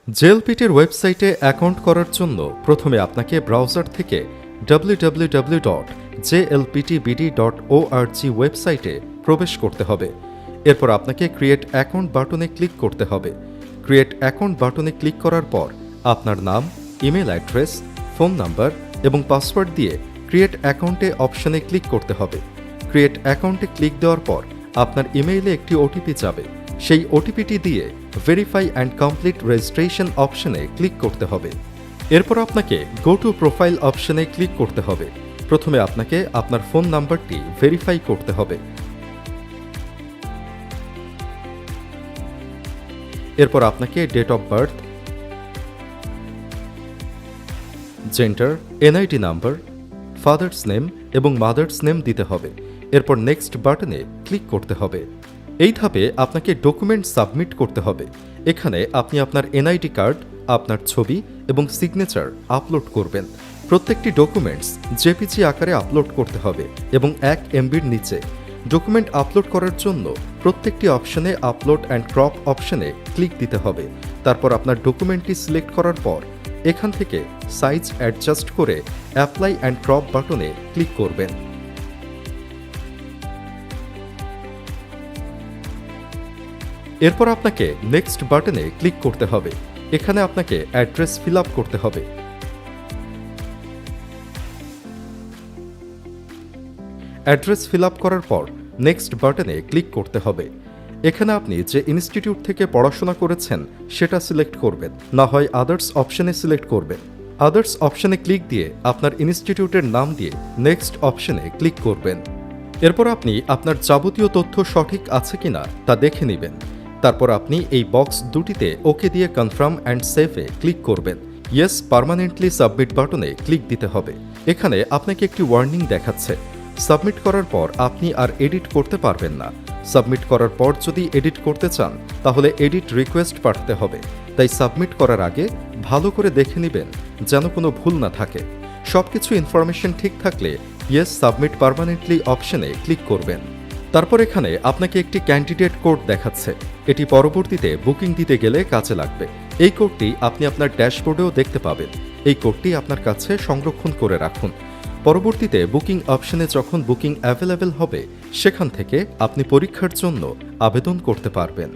জেএলপিটির ওয়েবসাইটে অ্যাকাউন্ট করার জন্য প্রথমে আপনাকে ব্রাউজার থেকে www.jlptbd.org ওয়েবসাইটে প্রবেশ করতে হবে। এরপর আপনাকে ক্রিয়েট অ্যাকাউন্ট বাটনে ক্লিক করতে হবে। ক্রিয়েট অ্যাকাউন্ট বাটনে ক্লিক করার পর আপনার নাম, ইমেল অ্যাড্রেস, ফোন নাম্বার এবং পাসওয়ার্ড দিয়ে ক্রিয়েট অ্যাকাউন্টে অপশনে ক্লিক করতে হবে। ক্রিয়েট অ্যাকাউন্টে ক্লিক দেওয়ার পর আপনার ইমেইলে একটি ওটিপি যাবে। সেই ওটিপিটি দিয়ে ভেরিফাই অ্যান্ড কমপ্লিট রেজিস্ট্রেশন অপশনে ক্লিক করতে হবে। এরপর আপনাকে গো টু প্রোফাইল অপশনে ক্লিক করতে হবে। প্রথমে আপনাকে আপনার ফোন নাম্বারটি ভেরিফাই করতে হবে। এরপর আপনাকে date of birth, gender, NID number, father's name এবং মাদার্স নেম দিতে হবে। এরপর নেক্সট বাটনে ক্লিক করতে হবে। এই ধাপে আপনাকে ডকুমেন্ট সাবমিট করতে হবে। এখানে আপনি আপনার এনআইডি কার্ড, আপনার ছবি এবং সিগনেচার আপলোড করবেন। প্রত্যেকটি ডকুমেন্টস জেপিজি আকারে আপলোড করতে হবে এবং 1 MBর নিচে। ডকুমেন্ট আপলোড করার জন্য প্রত্যেকটি অপশনে আপলোড অ্যান্ড ক্রপ অপশনে ক্লিক দিতে হবে। তারপর আপনার ডকুমেন্টটি সিলেক্ট করার পর এখান থেকে সাইজ অ্যাডজাস্ট করে অ্যাপ্লাই অ্যান্ড ক্রপ বাটনে ক্লিক করবেন। এরপর আপনাকে নেক্সট বাটনে ক্লিক করতে হবে। এখানে আপনাকে অ্যাড্রেস ফিল আপ করতে হবে। অ্যাড্রেস ফিল আপ করার পর নেক্সট বাটনে ক্লিক করতে হবে। এখানে আপনি যে ইনস্টিটিউট থেকে পড়াশোনা করেছেন সেটা সিলেক্ট করবেন, না হয় আদার্স অপশনে সিলেক্ট করবেন। আদার্স অপশনে ক্লিক দিয়ে আপনার ইনস্টিটিউটের নাম দিয়ে নেক্সট অপশনে ক্লিক করবেন। এরপর আপনি আপনার যাবতীয় তথ্য সঠিক আছে কিনা তা দেখে নেবেন। তারপর আপনি এই বক্স দুটিতে ওকে দিয়ে কনফার্ম অ্যান্ড সেভে ক্লিক করবেন। ইয়েস পার্মানেন্টলি সাবমিট বাটনে ক্লিক দিতে হবে। এখানে আপনাকে একটি ওয়ার্নিং দেখাচ্ছে। সাবমিট করার পর আপনি আর এডিট করতে পারবেন না। সাবমিট করার পর যদি এডিট করতে চান তাহলে এডিট রিকোয়েস্ট পাঠাতে হবে। তাই সাবমিট করার আগে ভালো করে দেখে নেবেন যেন কোনো ভুল না থাকে। সবকিছু ইনফরমেশন ঠিক থাকলে ইয়েস সাবমিট পার্মানেন্টলি অপশনে ক্লিক করবেন। তারপর এখানে আপনাকে একটি ক্যান্ডিডেট কোড দেখাচ্ছে। এটি পরবর্তীতে বুকিং দিতে গেলে কাজে লাগবে। এই কোডটি আপনি আপনার ড্যাশবোর্ডেও দেখতে পাবেন। এই কোডটি আপনার কাছে সংরক্ষণ করে রাখুন। পরবর্তীতে বুকিং অপশনে যখন বুকিং অ্যাভেলেবেল হবে সেখান থেকে আপনি পরীক্ষার জন্য আবেদন করতে পারবেন।